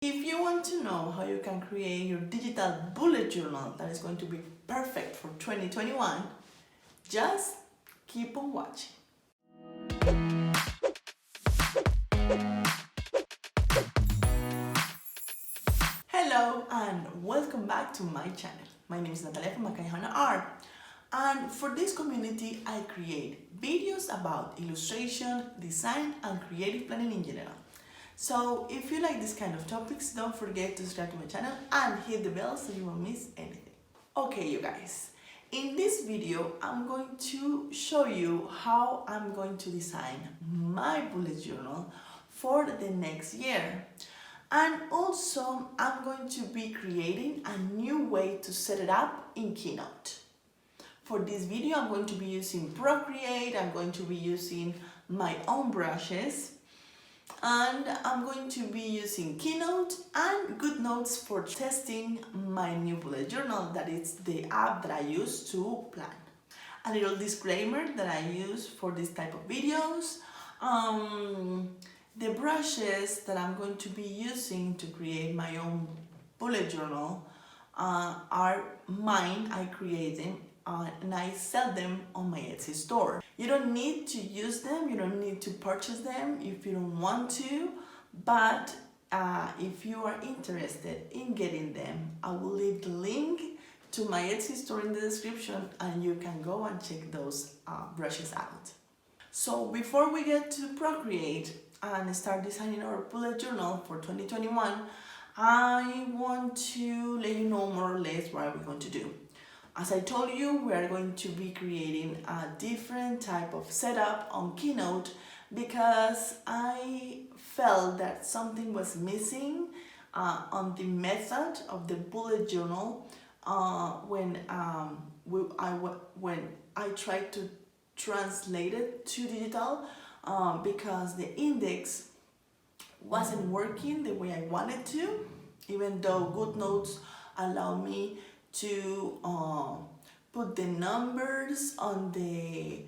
If you want to know how you can create your digital bullet journal that is going to be perfect for 2021, just keep on watching. Hello and welcome back to my channel. My name is Natalia from Makaihana Art, and for this community I create videos about illustration, design and creative planning in general. So if you like this kind of topics, don't forget to subscribe to my channel and hit the bell so you won't miss anything. Okay, you guys, in this video I'm going to show you how I'm going to design my bullet journal for the next year. And also I'm going to be creating a new way to set it up in Keynote. For this video I'm going to be using Procreate, I'm going to be using my own brushes, and I'm going to be using Keynote and GoodNotes for testing my new bullet journal, that is the app that I use to plan. A little disclaimer that I use for this type of videos. The brushes that I'm going to be using to create my own bullet journal are mine. I create them and I sell them on my Etsy store. You don't need to use them, you don't need to purchase them if you don't want to, but if you are interested in getting them, I will leave the link to my Etsy store in the description and you can go and check those brushes out. So before we get to Procreate and start designing our bullet journal for 2021, I want to let you know more or less what we're going to do. As I told you, we are going to be creating a different type of setup on Keynote because I felt that something was missing on the method of the bullet journal when I tried to translate it to digital because the index wasn't working the way I wanted to, even though GoodNotes allow me to put the numbers on the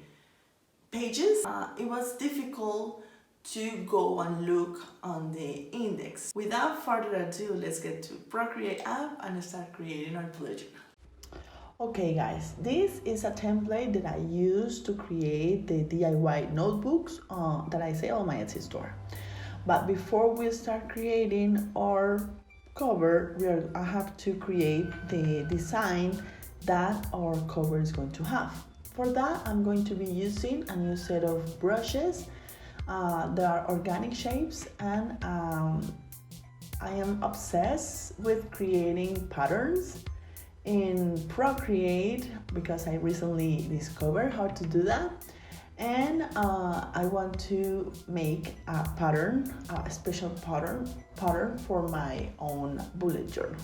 pages. It was difficult to go and look on the index. Without further ado, let's get to Procreate app and start creating our bullet journal. Okay guys, this is a template that I use to create the DIY notebooks that I sell on my Etsy store. But before we start creating our cover, I have to create the design that our cover is going to have. For that, I'm going to be using a new set of brushes. They are organic shapes, and I am obsessed with creating patterns in Procreate because I recently discovered how to do that. And I want to make a pattern, a special pattern for my own bullet journal.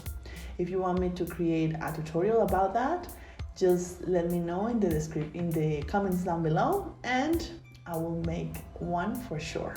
If you want me to create a tutorial about that, just let me know in the comments down below, and I will make one for sure.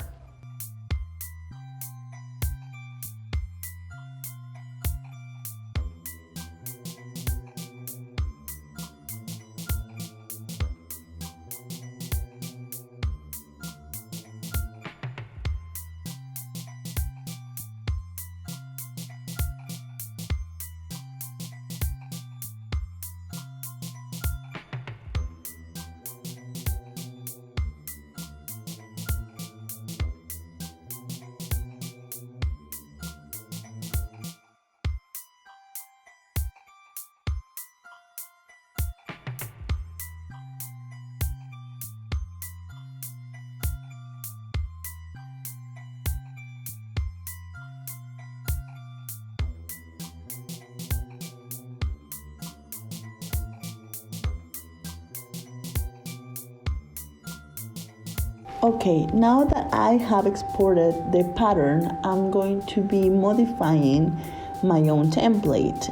Okay, now that I have exported the pattern, I'm going to be modifying my own template,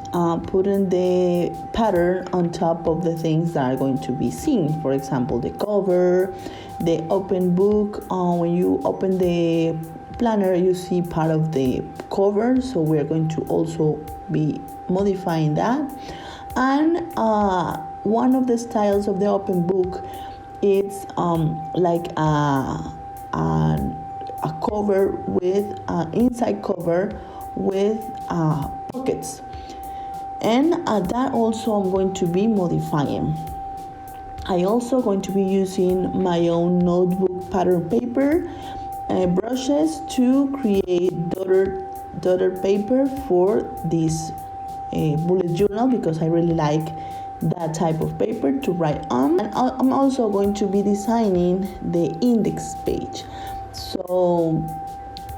putting the pattern on top of the things that are going to be seen. For example, the cover, the open book. When you open the planner, you see part of the cover, so we're going to also be modifying that. And one of the styles of the open book, it's like a cover with an inside cover with pockets. And that also I'm going to be modifying. I also going to be using my own notebook pattern paper brushes to create dotted paper for this bullet journal, because I really like that type of paper to write on. And I'm also going to be designing the index page. So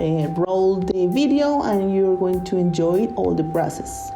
roll the video and you're going to enjoy all the process.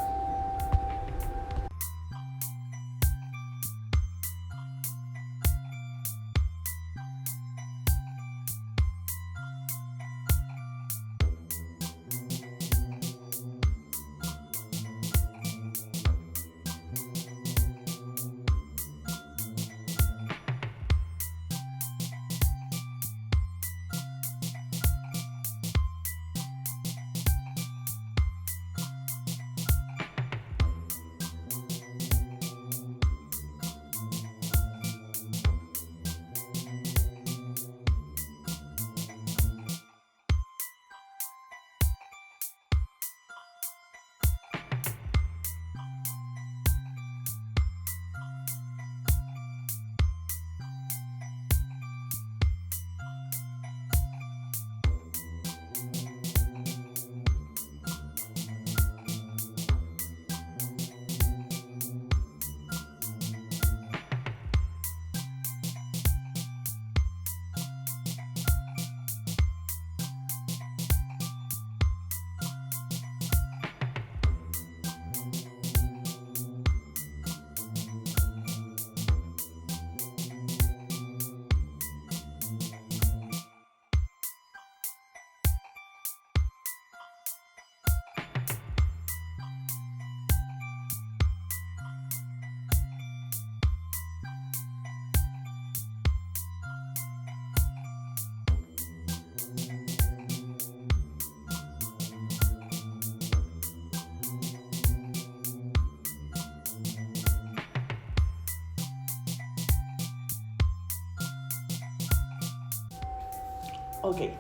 Okay,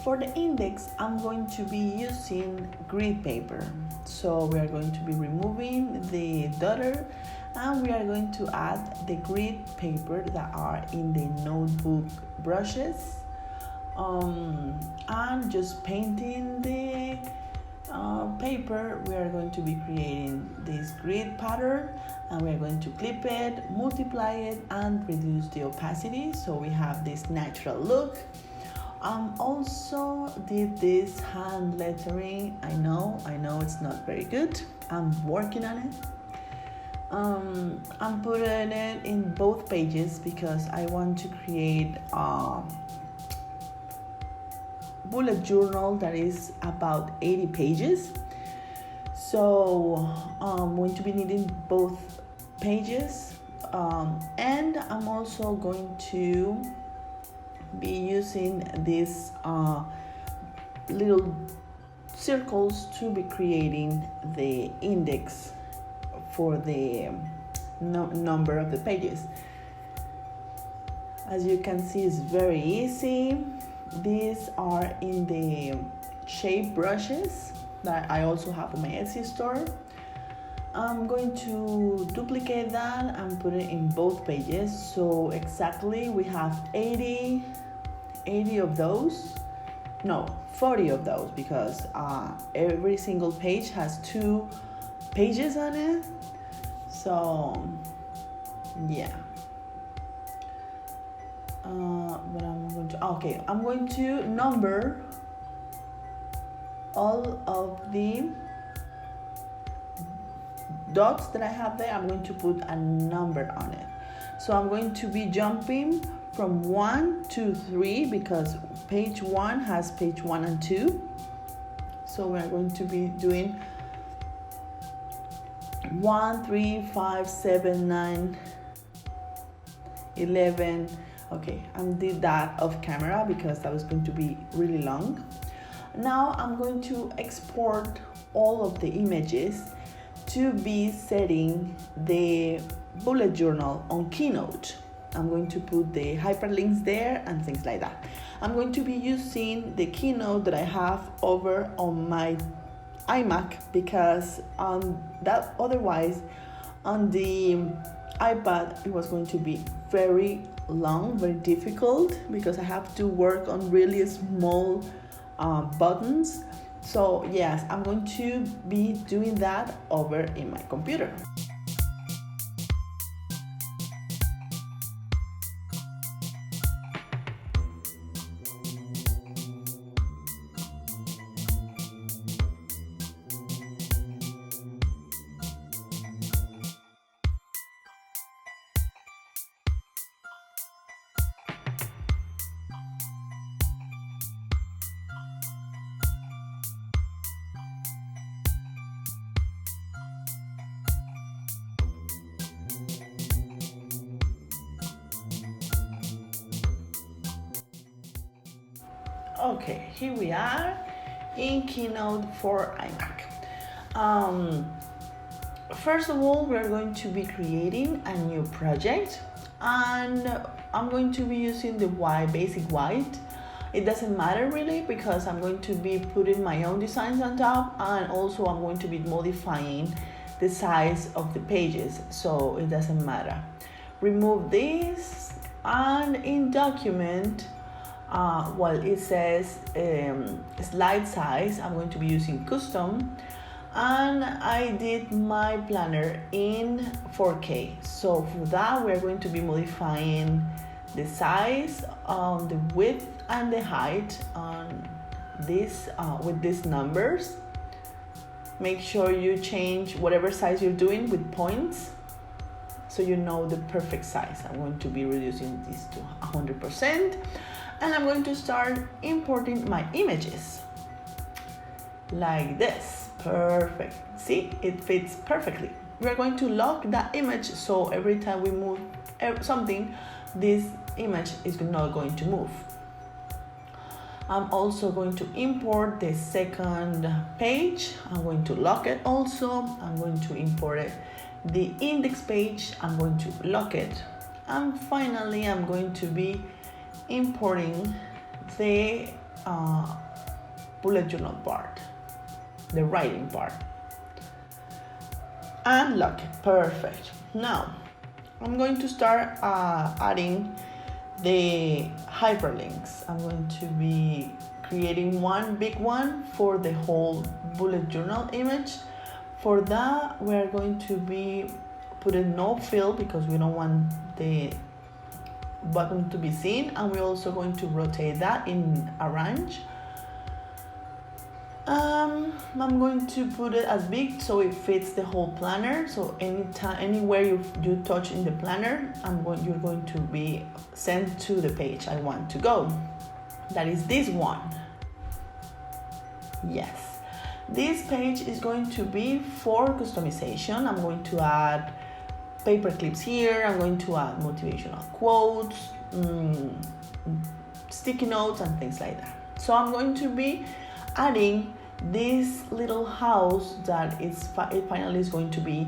for the index, I'm going to be using grid paper. So we are going to be removing the dotted and we are going to add the grid paper that are in the notebook brushes. And just painting the paper, we are going to be creating this grid pattern and we are going to clip it, multiply it, and reduce the opacity so we have this natural look. Also did this hand lettering. I know it's not very good. I'm working on it. I'm putting it in both pages because I want to create a bullet journal that is about 80 pages. So I'm going to be needing both pages. And I'm also going to be using these little circles to be creating the index for the number of the pages. As you can see, it's very easy. These are in the shape brushes that I also have on my Etsy store. I'm going to duplicate that and put it in both pages. So exactly we have 80 of those. No, 40 of those, because every single page has 2 pages on it. So yeah. But I'm going to number all of the dots that I have there. I'm going to put a number on it. So I'm going to be jumping from 1 to 3 because page 1 has page 1 and 2. So we're going to be doing 1, 3, 5, 7, 9, 11. Okay, I did that off camera because that was going to be really long. Now I'm going to export all of the images to be setting the bullet journal on Keynote. I'm going to put the hyperlinks there and things like that. I'm going to be using the Keynote that I have over on my iMac because otherwise on the iPad it was going to be very long, very difficult because I have to work on really small buttons. So yes, I'm going to be doing that over in my computer. Okay, here we are in Keynote for iMac. First of all, we're going to be creating a new project, and I'm going to be using the basic white. It doesn't matter really because I'm going to be putting my own designs on top, and also I'm going to be modifying the size of the pages, so it doesn't matter. Remove this, and in document, it says slide size. I'm going to be using custom, and I did my planner in 4K. So for that, we're going to be modifying the size, the width, and the height on this with these numbers. Make sure you change whatever size you're doing with points, so you know the perfect size. I'm going to be reducing this to 100%. And I'm going to start importing my images like this. Perfect. See, it fits perfectly. We're going to lock that image, so every time we move something, this image is not going to move. I'm also going to import the second page. I'm going to lock it also. I'm going to import it. The index page, I'm going to lock it. And finally, I'm going to be importing the bullet journal part, the writing part, and lock it. Perfect. Now I'm going to start adding the hyperlinks. I'm going to be creating one big one for the whole bullet journal image. For that, we are going to be putting no fill because we don't want the button to be seen, and we're also going to rotate that in arrange. I'm going to put it as big so it fits the whole planner. So anywhere you touch in the planner, you're going to be sent to the page I want to go. That is this one. Yes, this page is going to be for customization. I'm going to add paper clips here. I'm going to add motivational quotes, sticky notes, and things like that. So I'm going to be adding this little house that it finally is going to be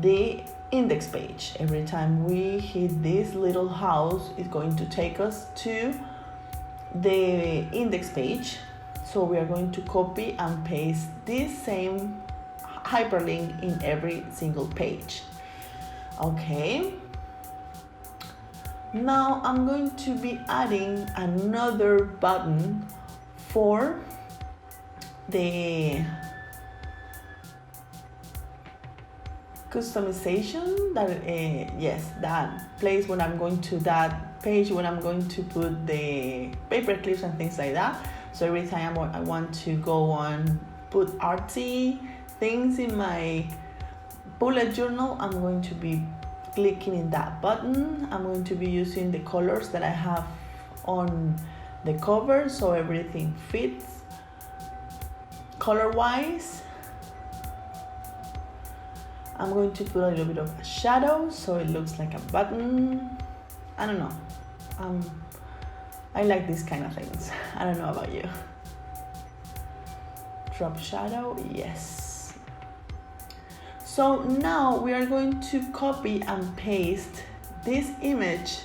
the index page. Every time we hit this little house, it's going to take us to the index page. So we are going to copy and paste this same hyperlink in every single page. Okay, now I'm going to be adding another button for the customization, that place when I'm going to that page, when I'm going to put the paper clips and things like that. So every time I want to go on, put artsy things in my bullet journal, I'm going to be clicking in that button. I'm going to be using the colors that I have on the cover so everything fits color wise. I'm going to put a little bit of a shadow so it looks like a button. I don't know. I like these kind of things. I don't know about you. Drop shadow, yes. So now we are going to copy and paste this image.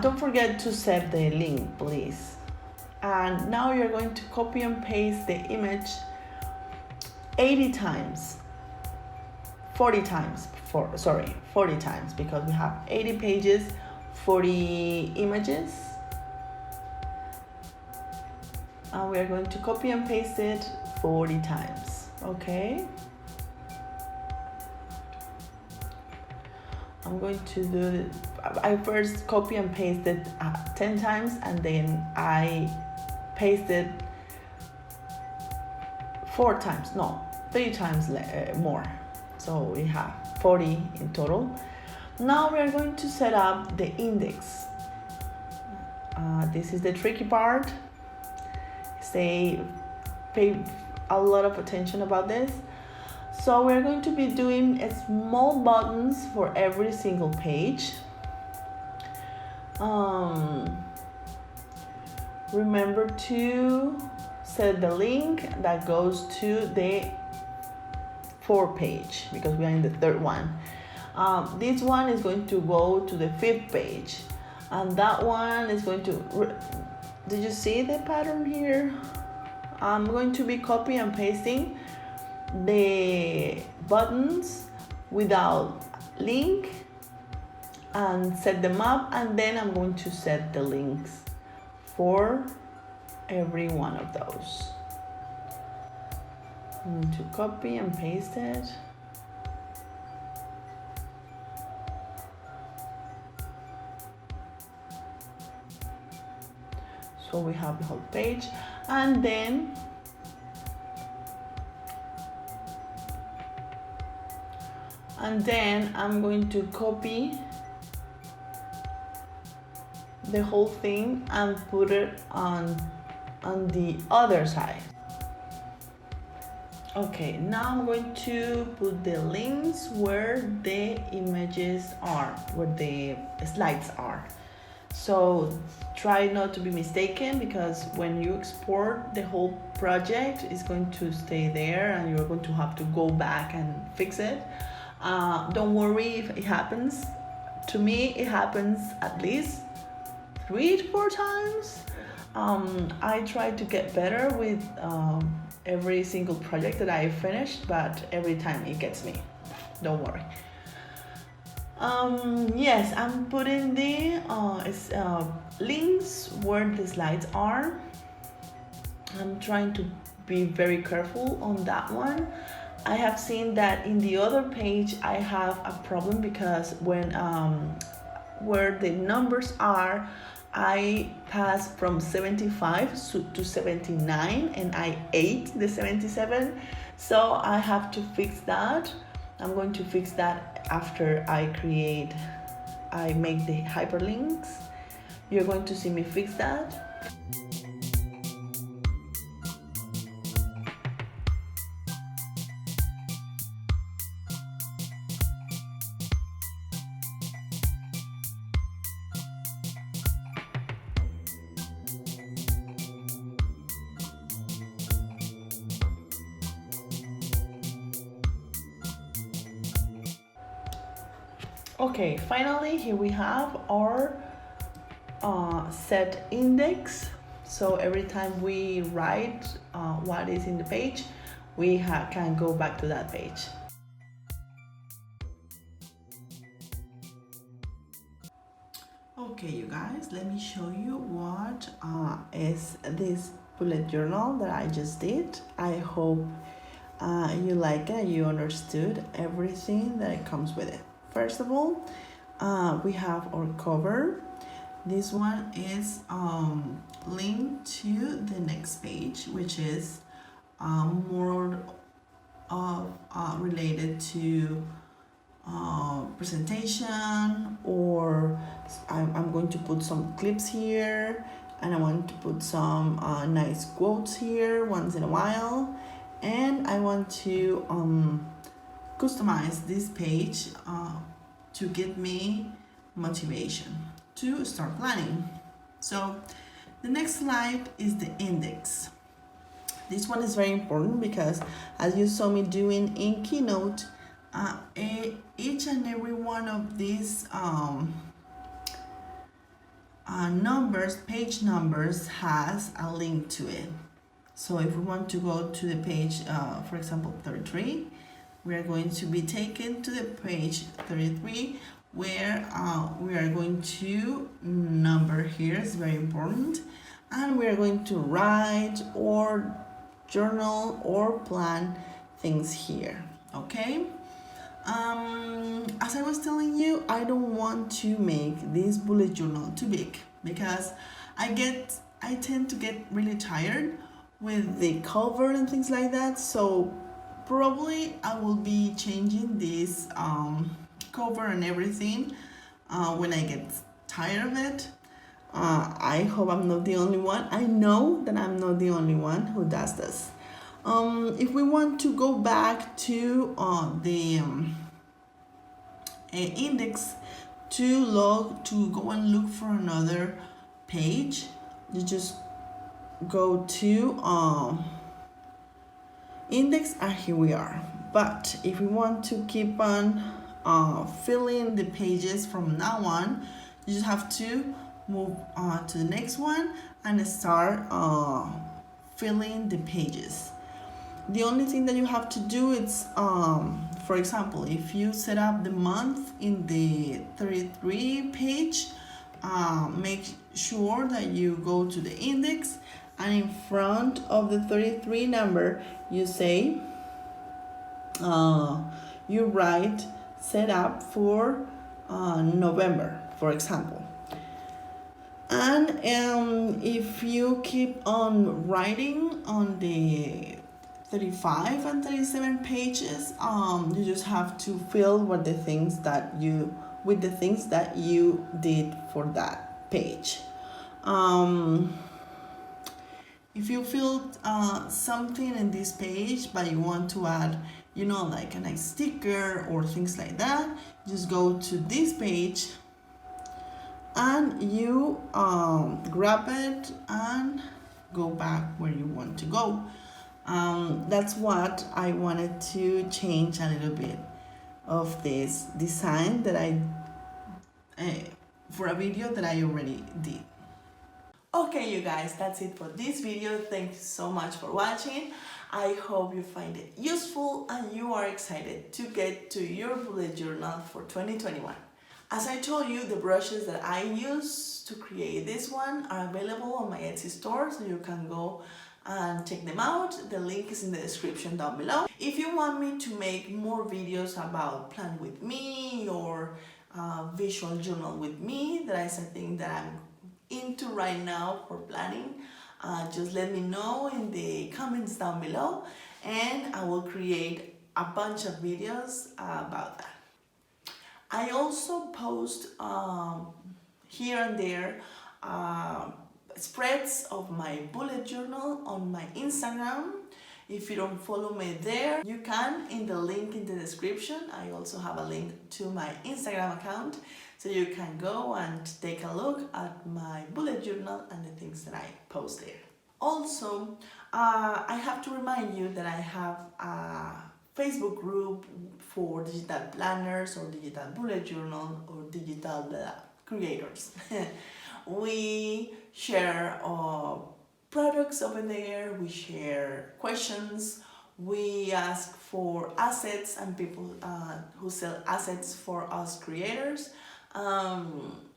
Don't forget to save the link, please. And now you're going to copy and paste the image 80 times, 40 times, 40 times, because we have 80 pages, 40 images. And we are going to copy and paste it 40 times, okay? I'm going to do it. I first copy and paste it 10 times, and then I paste it 4 times, no, 3 times more. So we have 40 in total. Now we are going to set up the index. This is the tricky part. Pay a lot of attention about this. So we're going to be doing small buttons for every single page. Remember to set the link that goes to the 4th page, because we are in the 3rd one. This one is going to go to the 5th page, and that one is going to... Did you see the pattern here? I'm going to be copy and pasting the buttons without link and set them up, and then I'm going to set the links for every one of those. I'm going to copy and paste it. So we have the whole page, and then I'm going to copy the whole thing and put it on the other side. Okay, now I'm going to put the links where the images are, where the slides are. So try not to be mistaken, because when you export, the whole project is going to stay there and you're going to have to go back and fix it. Don't worry if it happens. To me, it happens at least 3 to 4 times. I try to get better with every single project that I finished, but every time it gets me. Don't worry. Yes, I'm putting the links where the slides are. I'm trying to be very careful on that one. I have seen that in the other page I have a problem, because when where the numbers are, I passed from 75 to 79 and I ate the 77. So I have to fix that. I'm going to fix that after I make the hyperlinks. You're going to see me fix that. Okay, finally here we have our set index. So every time we write what is in the page, we can go back to that page. Okay, you guys, let me show you what is this bullet journal that I just did. I hope you like it, you understood everything that comes with it. First of all, we have our cover. This one is linked to the next page, which is more of related to presentation, or I'm going to put some clips here, and I want to put some nice quotes here once in a while, and I want to customize this page to give me motivation to start planning. So the next slide is the index. This one is very important because, as you saw me doing in Keynote, each and every one of these numbers, page numbers, has a link to it. So if we want to go to the page, for example, 33, we are going to be taken to the page 33 where we are going to number here is very important, and we are going to write or journal or plan things here. Okay. As I was telling you, I don't want to make this bullet journal too big because I tend to get really tired with the cover and things like that. So probably I will be changing this cover and everything when I get tired of it. I hope I'm not the only one. I know that I'm not the only one who does this. If we want to go back to the index to go and look for another page, you just go to index, and here we are. But if we want to keep on filling the pages from now on, you just have to move to the next one and start filling the pages. The only thing that you have to do is, for example, if you set up the month in the 33 page, make sure that you go to the index, and in front of the 33 number, you say, you write set up for November, for example. And if you keep on writing on the 35 and 37 pages, you just have to fill with the things that you did for that page. If you filled something in this page but you want to add, like a nice sticker or things like that, just go to this page and you grab it and go back where you want to go. That's what I wanted to change a little bit of this design that I for a video that I already did. Okay, you guys, that's it for this video. Thank you so much for watching. I hope you find it useful and you are excited to get to your bullet journal for 2021. As I told you, the brushes that I use to create this one are available on my Etsy store, so you can go and check them out. The link is in the description down below. If you want me to make more videos about plan with me or visual journal with me, that is a thing that I'm into right now for planning, just let me know in the comments down below and I will create a bunch of videos about that. I also post here and there spreads of my bullet journal on my Instagram. If you don't follow me there, you can in the link in the description. I also have a link to my Instagram account, so you can go and take a look at my bullet journal and the things that I post there. Also, I have to remind you that I have a Facebook group for digital planners or digital bullet journal or digital creators. We share products over there, we share questions, we ask for assets and people who sell assets for us creators.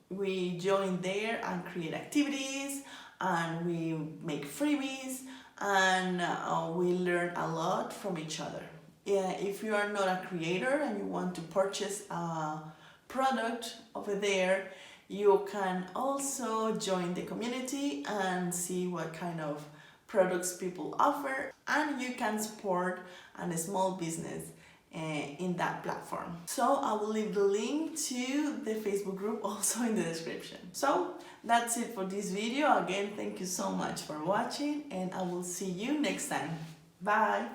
We join there and create activities, and we make freebies, and we learn a lot from each other. Yeah, if you are not a creator and you want to purchase a product over there, you can also join the community and see what kind of products people offer, and you can support a small business in that platform. So I will leave the link to the Facebook group also in the description. So that's it for this video. Again, thank you so much for watching, and I will see you next time. Bye!